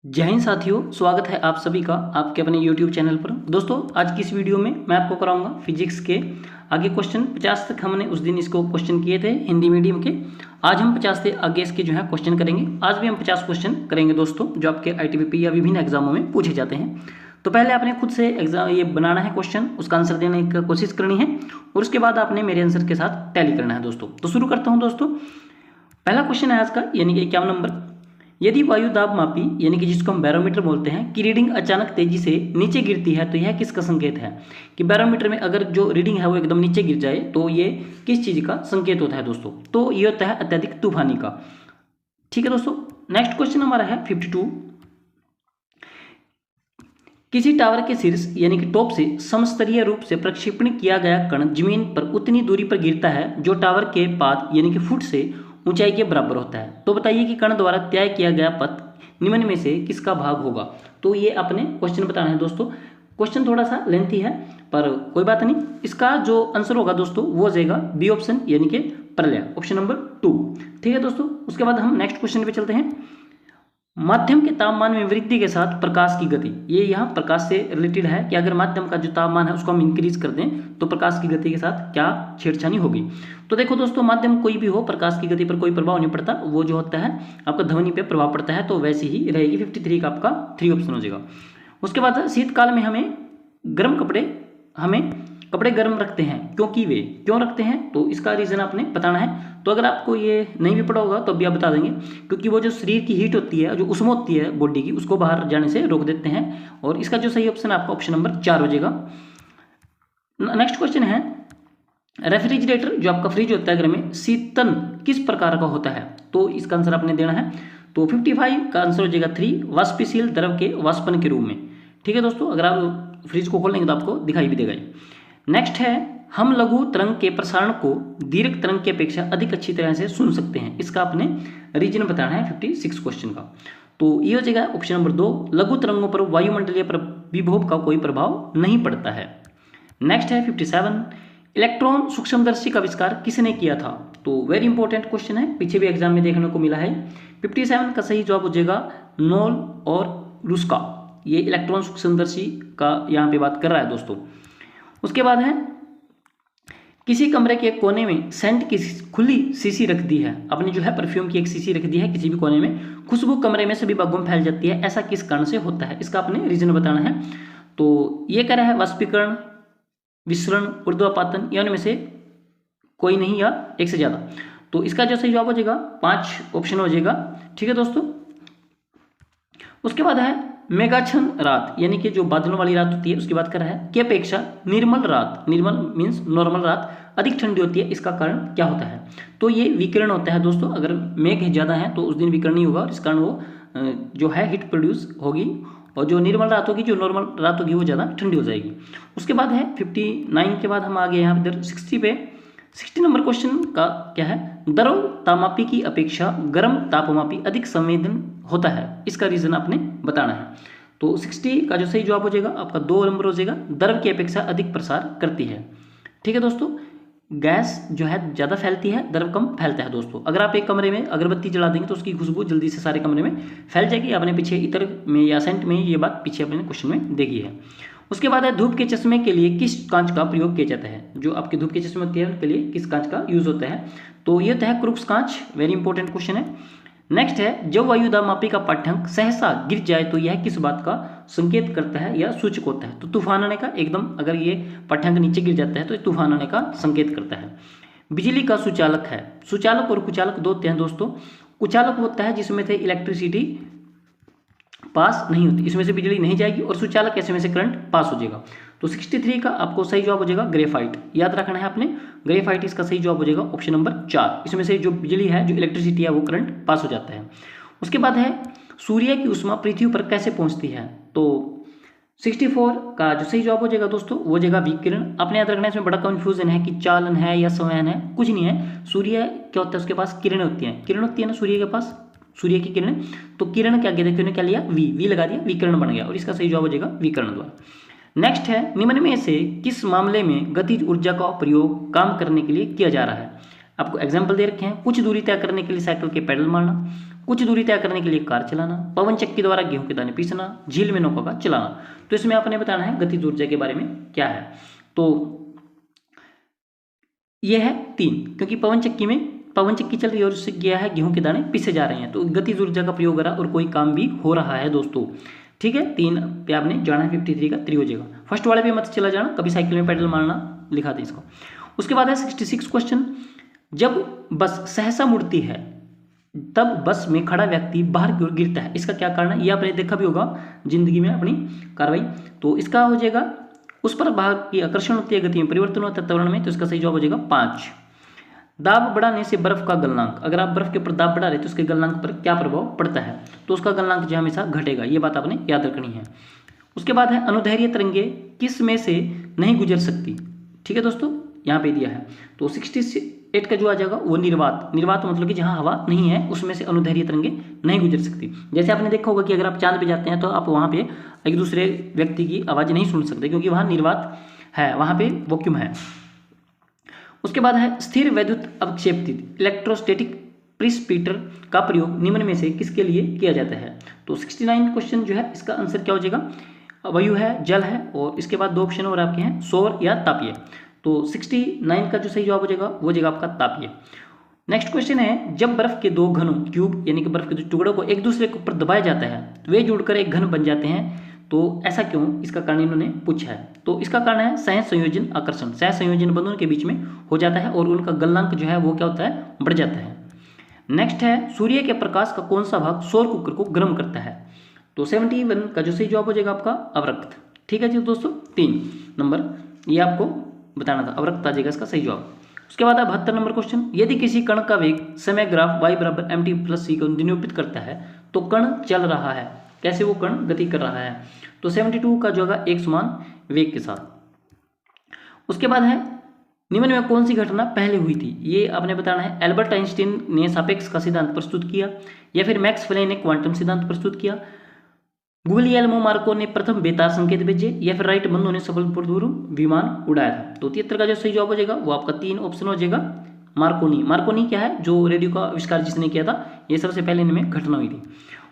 जय हिंद साथियों, स्वागत है आप सभी का आपके अपने YouTube चैनल पर। दोस्तों, आज की इस वीडियो में मैं आपको कराऊंगा फिजिक्स के आगे क्वेश्चन। 50 तक हमने उस दिन इसको क्वेश्चन किए थे हिंदी मीडियम के। आज हम 50 से आगे इसके जो है क्वेश्चन करेंगे। आज भी हम 50 क्वेश्चन करेंगे दोस्तों, जो आपके ITBP या विभिन्न एग्जामों में पूछे जाते हैं। तो पहले आपने खुद से एग्जाम ये बनाना है क्वेश्चन, उसका आंसर देने की कोशिश करनी है और उसके बाद आपने मेरे आंसर के साथ टैली करना है दोस्तों। तो शुरू करता हूँ दोस्तों। पहला क्वेश्चन है आज का, यानी कि 51 नंबर। यदि वायु दाब मापी, यानी कि जिसको हम बैरोमीटर बोलते हैं, की रीडिंग अचानक तेजी से नीचे गिरती है तो यह किसका संकेत है? कि बैरोमीटर में अगर जो रीडिंग है वो एकदम नीचे गिर जाए तो ये किस चीज़ का संकेत होता है दोस्तों? तो ये होता है अत्यधिक तूफानी का। ठीक है दोस्तों, नेक्स्ट क्वेश्चन हमारा है 52। किसी टावर के शीर्ष यानी कि टॉप से समस्तरीय रूप से प्रक्षेपण किया गया कण जमीन पर उतनी दूरी पर गिरता है जो टावर के पाद यानी कि फुट से ऊंचाई के बराबर होता है। तो बताइए कि कण द्वारा तय किया गया पथ निम्न में से किसका भाग होगा? तो ये अपने क्वेश्चन बताना है दोस्तों। क्वेश्चन थोड़ा सा लेंथी है पर कोई बात नहीं। इसका जो आंसर होगा दोस्तों वो हो जाएगा बी ऑप्शन, यानी कि प्रलय, ऑप्शन नंबर 2। ठीक है दोस्तों, उसके बाद हम नेक्स्ट क्वेश्चन पे चलते हैं। माध्यम के तापमान में वृद्धि के साथ प्रकाश की गति, ये यहाँ प्रकाश से रिलेटेड है कि अगर माध्यम का जो तापमान है उसको हम इंक्रीज कर दें तो प्रकाश की गति के साथ क्या छेड़छानी होगी? तो देखो दोस्तों, माध्यम कोई भी हो, प्रकाश की गति पर कोई प्रभाव नहीं पड़ता। वो जो होता है आपका ध्वनि पे प्रभाव पड़ता है, तो वैसे ही रहेगी। 53 का आपका 3 ऑप्शन हो जाएगा। उसके बाद शीतकाल में हमें कपड़े गर्म रखते हैं, क्योंकि वे क्यों रखते हैं? तो इसका रीज़न आपने बताना है। तो अगर आपको ये नहीं भी पड़ा होगा तो अभी आप बता देंगे, क्योंकि वो जो शरीर की हीट होती है, जो उष्मा होती है बॉडी की, उसको बाहर जाने से रोक देते हैं। और इसका जो सही ऑप्शन है आपका ऑप्शन नंबर 4 हो जाएगा। नेक्स्ट क्वेश्चन है, रेफ्रिजरेटर जो आपका फ्रिज होता है घर में, शीतन किस प्रकार का होता है? तो इसका आंसर आपने देना है। तो 55 का आंसर हो जाएगा 3, वाष्पशील द्रव के वाष्पन के रूप में। ठीक है दोस्तों, अगर आप फ्रिज को खोलेंगे तो आपको दिखाई भी देगा। नेक्स्ट है, हम लघु तरंग के प्रसारण को दीर्घ तरंग की अपेक्षा अधिक अच्छी तरह से सुन सकते हैं। इसका आपने रीजन बताना है 56 क्वेश्चन का। तो ये हो जाएगा ऑप्शन नंबर 2, लघु तरंगों पर वायुमंडलीय विभव का कोई प्रभाव नहीं पड़ता है। नेक्स्ट है 57, इलेक्ट्रॉन सूक्ष्मदर्शी का आविष्कार किसने किया था? तो वेरी इंपॉर्टेंट क्वेश्चन है, पीछे भी एग्जाम में देखने को मिला है। 57 का सही जवाब हो जाएगा नोल और रुस्का। ये इलेक्ट्रॉन सूक्ष्मदर्शी का यहाँ पे बात कर रहा है दोस्तों। उसके बाद है, किसी कमरे के एक कोने में सेंट की खुली शीशी रख दी है। आपने जो है परफ्यूम की एक शीशी रख दी है किसी भी कोने में, खुशबू कमरे में सभी भागों में फैल जाती है। ऐसा किस कारण से होता है? इसका आपने रीजन बताना है। तो ये कह रहा है वाष्पीकरण, विसरण, ऊर्ध्वपातन, या उनमें से कोई नहीं या एक से ज़्यादा। तो इसका जो सही जवाब हो जाएगा 5 ऑप्शन हो जाएगा। ठीक है दोस्तों, उसके बाद है मेघाच्छन्न रात, यानी कि जो बादलों वाली रात होती है उसकी बात कर रहा है, की अपेक्षा निर्मल रात, निर्मल मीन्स नॉर्मल रात अधिक ठंडी होती है। इसका कारण क्या होता है? तो ये विकिरण होता है दोस्तों। अगर मेघ ज़्यादा है तो उस दिन विकिरण नहीं होगा, इस कारण वो जो है हीट प्रोड्यूस होगी, और जो निर्मल रात होगी, जो नॉर्मल रात होगी, वो ज़्यादा ठंडी हो जाएगी। उसके बाद है 59 के बाद हम आगे यहाँ इधर 60 पे। 60 नंबर क्वेश्चन का क्या है, द्रव तापमापी की अपेक्षा गर्म तापमापी अधिक संवेदन होता है। इसका रीजन आपने बताना है। तो 60 का जो सही जवाब हो जाएगा आपका 2 नंबर हो जाएगा, द्रव की अपेक्षा अधिक प्रसार करती है। ठीक है दोस्तों, गैस जो है ज़्यादा फैलती है, द्रव कम फैलता है दोस्तों। अगर आप एक कमरे में अगरबत्ती जला देंगे तो उसकी खुशबू जल्दी से सारे कमरे में फैल जाएगी। आपने पीछे इतर में या सेंट में ये बात पीछे अपने क्वेश्चन में देखी है। उसके बाद है, धूप के चश्मे के लिए किस कांच का प्रयोग किया जाता है? जो आपके धूप के चश्मे होते हैं उनके लिए किस कांच का यूज होता है? तो ये होता है क्रूक्स कांच। वेरी इंपॉर्टेंट क्वेश्चन है। नेक्स्ट है, जब वायु दाब मापी का पाठ्यांक सहसा गिर जाए तो यह किस बात का संकेत करता है या सूचक होता है? तो तूफान आने का, एकदम अगर ये पाठ्यांक नीचे गिर जाता है तो तूफान आने का संकेत करता है। बिजली का सुचालक है, सुचालक और कुचालक दो होते हैं दोस्तों। कुचालक होता है जिसमें से इलेक्ट्रिसिटी पास नहीं होती, इसमें से बिजली नहीं जाएगी, और सुचालक ऐसे में से करंट पास हो जाएगा। तो 63 का आपको सही जवाब हो जाएगा ग्रेफाइट। याद रखना है आपने, ग्रेफाइट इसका सही जवाब हो जाएगा ऑप्शन नंबर 4। इसमें से जो बिजली है, जो इलेक्ट्रिसिटी है, वो करंट पास हो जाता है। उसके बाद है, सूर्य की ऊष्मा पृथ्वी पर कैसे पहुंचती है? तो 64 का जो सही जवाब हो जाएगा दोस्तों वो हो जाएगा विकिरण। आपने याद रखना है, इसमें बड़ा कंफ्यूजन है कि चालन है या संवहन है, कुछ नहीं है। सूर्य क्या होता है, उसके पास किरण होती है, किरण होती है ना सूर्य के पास, सूर्य की किरण। तो किरण क्या कहते हैं, क्या लिया, वी लगा दिया, विकिरण बन गया, और इसका सही जवाब हो जाएगा विकिरण द्वारा। नेक्स्ट है, निम्न में से किस मामले में गतिज ऊर्जा का प्रयोग काम करने के लिए किया जा रहा है? आपको एग्जाम्पल दे रखे हैं। कुछ दूरी तय करने के लिए साइकिल के पैडल मारना, कुछ दूरी तय करने के लिए कार चलाना, पवन चक्की द्वारा गेहूं के दाने पीसना, झील में नौका का चलाना। तो इसमें आपने बताना है गतिज ऊर्जा के बारे में क्या है। तो यह है 3, क्योंकि पवन चक्की चल रही है और उससे क्या है, गेहूं के दाने पीसे जा रहे हैं, तो गतिज ऊर्जा का प्रयोग हो रहा और कोई काम भी हो रहा है दोस्तों। ठीक है, 3 पे आपने जाना है, 53 का 3 हो जाएगा। फर्स्ट वाले पे मत चला जाना, कभी साइकिल में पेडल मारना, लिखा दे इसको। उसके बाद है 66 क्वेश्चन, जब बस सहसा मुड़ती है तब बस में खड़ा व्यक्ति बाहर की ओर गिरता है, इसका क्या कारण है? ये आपने देखा भी होगा जिंदगी में अपनी कार्रवाई। तो इसका हो जाएगा उस पर भाग की आकर्षण होती है, गति में परिवर्तन होता है त्वरण में, तो इसका सही जवाब हो जाएगा 5। दाब बढ़ाने से बर्फ का गलनांक, अगर आप बर्फ के ऊपर दाब बढ़ा रहे तो उसके गलनांक पर क्या प्रभाव पड़ता है? तो उसका गलनांक जो हमेशा घटेगा, ये बात आपने याद रखनी है। उसके बाद है अनुदैर्घ्य तरंगे किस में से नहीं गुजर सकती। ठीक है दोस्तों, यहाँ पे दिया है। तो 68 का जो आ जाएगा वो निर्वात मतलब कि जहाँ हवा नहीं है उसमें से अनुदैर्घ्य तरंगे नहीं गुजर सकती। जैसे आपने देखा होगा कि अगर आप चांद पे जाते हैं तो आप वहाँ पे एक दूसरे व्यक्ति की आवाज़ नहीं सुन सकते, क्योंकि वहाँ निर्वात है, वहाँ पे वैक्यूम है। उसके बाद है स्थिर वैद्युत अवक्षेपित इलेक्ट्रोस्टैटिक प्रिसिपिटर का प्रयोग निम्न में से किसके लिए किया जाता है? तो 69 क्वेश्चन जो है इसका आंसर क्या हो जाएगा? वायु है, जल है, और इसके बाद 2 ऑप्शन और आपके हैं सौर या तापीय। तो 69 का जो सही जवाब हो जाएगा वो जाएगा आपका तापीय। नेक्स्ट क्वेश्चन है, जब बर्फ के 2 घनों क्यूब यानी कि बर्फ के टुकड़ों को एक दूसरे के ऊपर दबाया जाता है तो वे जुड़कर एक घन बन जाते हैं, तो ऐसा क्यों? इसका कारण इन्होंने पूछा है। तो इसका कारण है सहसंयोजन आकर्षण, सहसंयोजन बंधनों के बीच में हो जाता है और उनका गलनांक जो है वो क्या होता है, बढ़ जाता है। नेक्स्ट है, सूर्य के प्रकाश का कौन सा भाग सौर कुकर को गर्म करता है? तो 71 का जो सही जवाब हो जाएगा आपका अवरक्त। ठीक है जी दोस्तों, 3 नंबर ये आपको बताना था, अवरक्त आ जाएगा इसका सही जवाब। उसके बाद 72 नंबर क्वेश्चन, यदि किसी कण का वेग समय ग्राफ y बराबर mt+c को निरूपित करता है तो कण चल रहा है, कैसे वो कण गति कर रहा है? तो 72 का जो होगा एक समान वेग के साथ। उसके बाद है, निम्न में कौन सी घटना पहले हुई थी? ये आपने बताना है। एल्बर्ट आइंस्टीन ने सापेक्ष का सिद्धांत प्रस्तुत किया, या फिर मैक्स फ्ले ने क्वांटम सिद्धांत प्रस्तुत किया, गुलियल्मो मार्को ने प्रथम बेतार संकेत भेजे, या फिर राइट बंधु ने सफलपूर्वक विमान उड़ाया था? तो 73 का जो सही जवाब हो जाएगा वो आपका 3 ऑप्शन हो जाएगा मार्कोनी क्या है, जो रेडियो का आविष्कार जिसने किया था, ये सबसे पहले इनमें घटना हुई थी।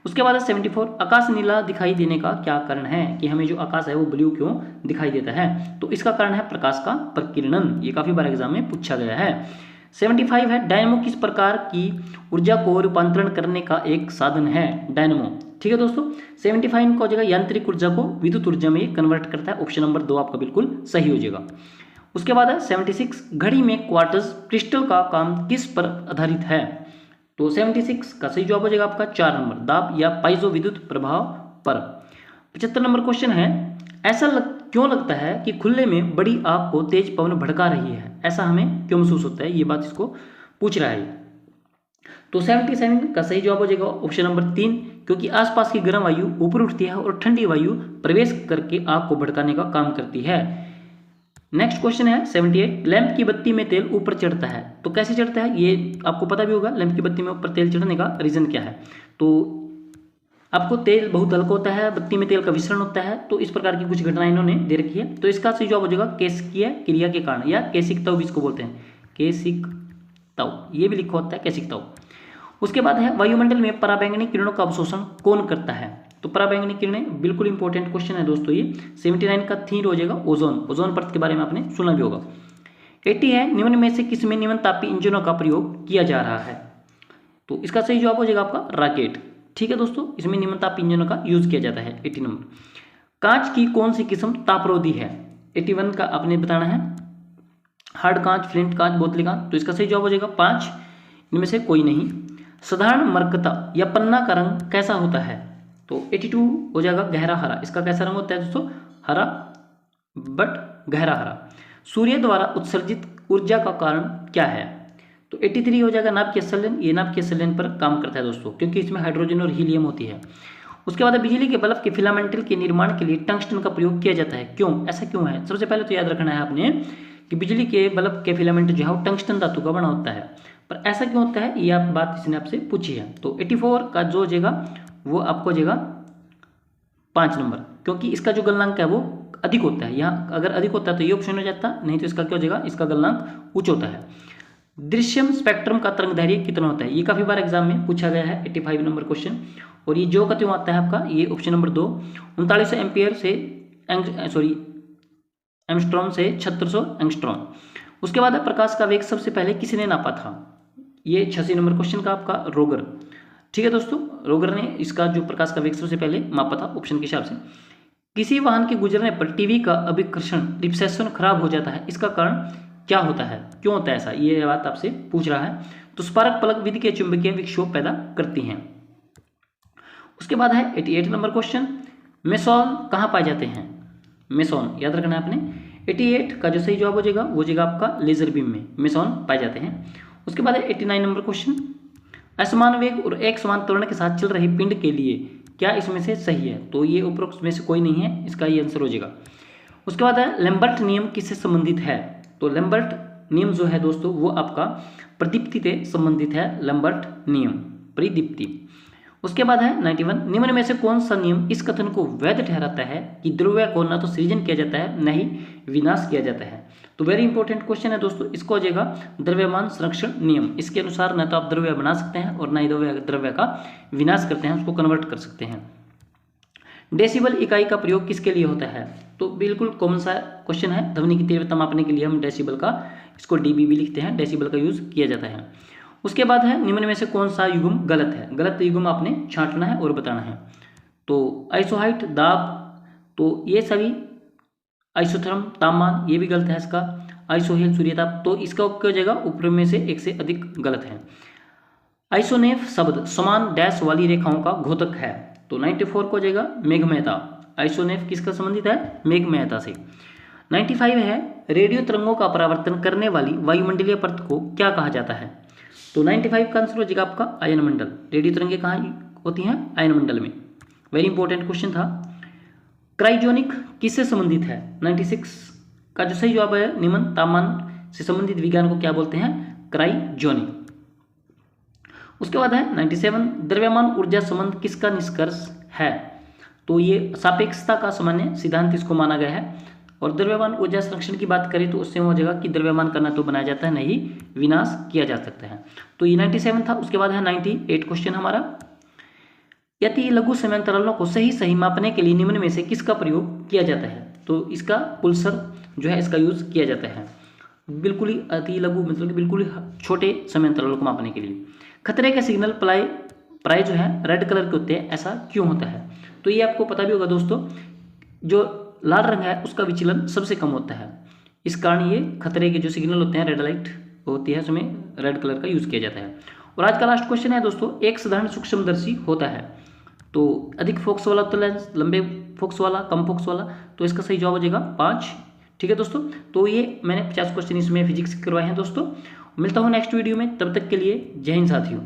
उसके बाद 74, आकाश नीला दिखाई देने का क्या कारण है, कि हमें जो आकाश है वो ब्लू क्यों दिखाई देता है? तो इसका कारण है प्रकाश का प्रकीर्णन, ये काफी बार एग्जाम में पूछा गया है। 75 है, डायनमो किस प्रकार की ऊर्जा को रूपांतरण करने का एक साधन है? डायनमो। ठीक है दोस्तों, 75 का हो जाएगा यांत्रिक ऊर्जा को विद्युत ऊर्जा में कन्वर्ट करता है, ऑप्शन नंबर 2 आपका बिल्कुल सही हो जाएगा। उसके बाद है 76, घड़ी में क्वार्टज क्रिस्टल का काम किस पर आधारित है? तो 76 का सही जवाब हो जाएगा आपका 4 नंबर, दाब या पाइजो विद्युत प्रभाव पर। 75 नंबर क्वेश्चन है, ऐसा क्यों लगता है कि खुले में बड़ी आग को तेज पवन भड़का रही है, ऐसा हमें क्यों महसूस होता है? ये बात इसको पूछ रहा है। तो 77 का सही जवाब हो जाएगा ऑप्शन नंबर 3, क्योंकि आसपास की गर्म वायु ऊपर उठती है और ठंडी वायु प्रवेश करके आग को भड़काने का काम करती है। नेक्स्ट क्वेश्चन है 78, लैंप की बत्ती में तेल ऊपर चढ़ता है, तो कैसे चढ़ता है? ये आपको पता भी होगा, लैंप की बत्ती में ऊपर तेल चढ़ने का रीजन क्या है? तो आपको तेल बहुत हल्का होता है, बत्ती में तेल का विसरण होता है, तो इस प्रकार की कुछ घटनाएं इन्होंने दे रखी है। तो इसका सही जवाब हो जाएगा केशिकीय क्रिया के कारण, या केशिकताऊ भी इसको बोलते हैं, केशिकताऊ, ये भी लिखा होता है केशिकताऊ। उसके बाद है, वायुमंडल में पराबैंगनी किरणों का अवशोषण कौन करता है? तो पराबैंगनी किरणें बिल्कुल इंपॉर्टेंट क्वेश्चन है दोस्तों ये। 79 का थीम हो जाएगा ओजोन परत के बारे में आपने सुना भी होगा। 80 है, निम्न में से किसमें निम्न तापी इंजनों का प्रयोग किया जा रहा है? तो इसका सही जवाब हो जाएगा आपका रॉकेट। ठीक है दोस्तों, इसमें निम्न तापी इंजनों का यूज किया जाता है। 80 नंबर, कांच की कौन सी किस्म तापरोधी है? 81 का आपने बताना है, हार्ड कांच, फ्लिंट कांच, बोतली कांच। तो इसका सही जवाब हो जाएगा 5, इनमें से कोई नहीं। साधारण मरकता या पन्ना का रंग कैसा होता है? तो 82 हो जाएगा गहरा हरा। इसका कैसा रंग होता है दोस्तों? हरा, बट गहरा हरा। सूर्य द्वारा उत्सर्जित ऊर्जा का कारण क्या है? तो 83 हो जाएगा नाभिकीय संलयन। ये नाभिकीय संलयन पर काम करता है दोस्तों, क्योंकि इसमें हाइड्रोजन और हीलियम होती है। उसके बाद बिजली के बल्ब के फिलामेंटल के निर्माण के लिए टंगस्टन का प्रयोग किया जाता है, क्यों? ऐसा क्यों है? सबसे पहले तो याद रखना है आपने कि बिजली के बल्ब के फिलामेंट जो है वो टंगस्टन धातु का बना होता है, पर ऐसा क्यों होता है ये आप बात इसने आपसे पूछी है। तो 84 का जो हो जाएगा वो आपको हो जाएगा 5 नंबर, क्योंकि इसका जो गलनांक है वो अधिक होता है। यहाँ अगर अधिक होता है तो ये ऑप्शन हो जाता, नहीं तो इसका क्या हो जाएगा? इसका गलनांक उच्च होता है। दृश्यम स्पेक्ट्रम का तरंगदैर्घ्य कितना होता है? ये काफ़ी बार एग्जाम में पूछा गया है, 85 नंबर क्वेश्चन। और ये जो का त्यों आता है आपका, ये ऑप्शन नंबर 2 3900 एम्पियर से एंगस्ट्रॉम से 3600 एंगस्ट्रॉम। उसके बाद है प्रकाश का वेग सबसे पहले किसने नापा था? ये 86 नंबर क्वेश्चन का आपका रोगर। ठीक है दोस्तों, रोगर ने इसका जो प्रकाश का वेग सबसे पहले मापा था ऑप्शन के हिसाब से। किसी वाहन के गुजरने पर टीवी का अभिकर्षण रिफ्लेक्शन खराब हो जाता है, इसका कारण क्या होता है, क्यों होता है ऐसा, ये बात आपसे पूछ रहा है। तो स्पार्क प्लग विद्युत चुंबकीय विक्षोभ पैदा करती हैं। उसके बाद है 88 नंबर क्वेश्चन, मेसॉन कहाँ पाए जाते हैं? मेसॉन याद रखना है आपने। 88 का जो सही जवाब हो जाएगा वो हो जाएगा आपका लेजर बीम में मेसॉन पाए जाते हैं। उसके बाद है 89 नंबर क्वेश्चन, असमान वेग और एक समान त्वरण के साथ चल रही पिंड के लिए क्या इसमें से सही है? तो ये उपरोक्त में से कोई नहीं है, इसका ये आंसर हो जाएगा। उसके बाद है लैम्बर्ट नियम किससे संबंधित है? तो लैम्बर्ट नियम जो है दोस्तों वो आपका प्रदीप्ति से संबंधित है, लैम्बर्ट नियम प्रदीप्ति। उसके बाद है 91, निम्न में से कौन सा नियम इस कथन को वैध ठहराता है कि द्रव्य को न तो सृजन किया जाता है न ही विनाश किया जाता है? तो वेरी इंपॉर्टेंट क्वेश्चन है दोस्तों, इसको हो जाएगा द्रव्यमान संरक्षण नियम। इसके अनुसार न तो आप द्रव्य बना सकते हैं और न ही द्रव्य का विनाश करते हैं, उसको कन्वर्ट कर सकते हैं। डेसिबल इकाई का प्रयोग किसके लिए होता है? तो बिल्कुल कॉमन सा क्वेश्चन है, ध्वनि की तीव्रता मापने के लिए हम डेसिबल का, इसको डीबी लिखते हैं, डेसिबल का यूज किया जाता है। उसके बाद है निम्न में से कौन सा युग्म गलत है? गलत युग्म आपने छांटना है और बताना है। तो आइसोहाइट, दाब, तो ये सभी, आइसोथर्म तापमान ये भी गलत है इसका, आइसोहेल सूर्यताप, तो इसका क्या हो जाएगा, ऊपर में से एक से अधिक गलत है। आइसोनेफ शब्द समान डैश वाली रेखाओं का घोतक है, तो 94 को हो जाएगा मेघमयता। आइसोनेफ किसका संबंधित है? मेघमयता से। 95 है रेडियो तरंगों का परावर्तन करने वाली वायुमंडलीय परत को क्या कहा जाता है? तो 95 का आंसर हो जाएगा आपका आयन मंडल। रेडियो तरंगें कहाँ होती हैं? आयन मंडल में। वेरी इंपॉर्टेंट क्वेश्चन था। क्राइजोनिक किससे संबंधित है? 96 का जो सही जवाब है, निम्न तापमान से संबंधित विज्ञान को क्या बोलते हैं? क्राइजोनिक। उसके बाद है 97, द्रव्यमान ऊर्जा संबंध किसका निष्कर्ष है? तो ये सापेक्षता का सामान्य सिद्धांत इसको माना गया है। और द्रव्यमान ऊर्जा संरक्षण की बात करें तो उससे हो जाएगा कि द्रव्यमान करना तो बनाया जाता है, नहीं विनाश किया जा सकता है। तो ये 97 था। उसके बाद है 98 क्वेश्चन हमारा, यदि लघु समयांतरालों को सही मापने के लिए निम्न में से किसका प्रयोग किया जाता है? तो इसका पुल्सर जो है इसका यूज किया जाता है, बिल्कुल ही अति लघु मतलब कि बिल्कुल ही छोटे समयांतरालों को मापने के लिए। खतरे के सिग्नल प्राय जो है रेड कलर के होते हैं, ऐसा क्यों होता है? तो ये आपको पता भी होगा दोस्तों, जो लाल रंग है उसका विचलन सबसे कम होता है, इस कारण ये खतरे के जो सिग्नल होते हैं, रेड लाइट होती है, उसमें रेड कलर का यूज किया जाता है। और आज का लास्ट क्वेश्चन है दोस्तों, एक साधारण सूक्ष्मदर्शी होता है, तो अधिक फोकस वाला तो लेंस, लंबे फोकस वाला, कम फोकस वाला, तो इसका सही जवाब हो जाएगा 5। ठीक है दोस्तों, तो ये मैंने 50 क्वेश्चन इसमें फिजिक्स करवाए हैं दोस्तों। मिलता हूँ नेक्स्ट वीडियो में, तब तक के लिए जय हिंद साथियों।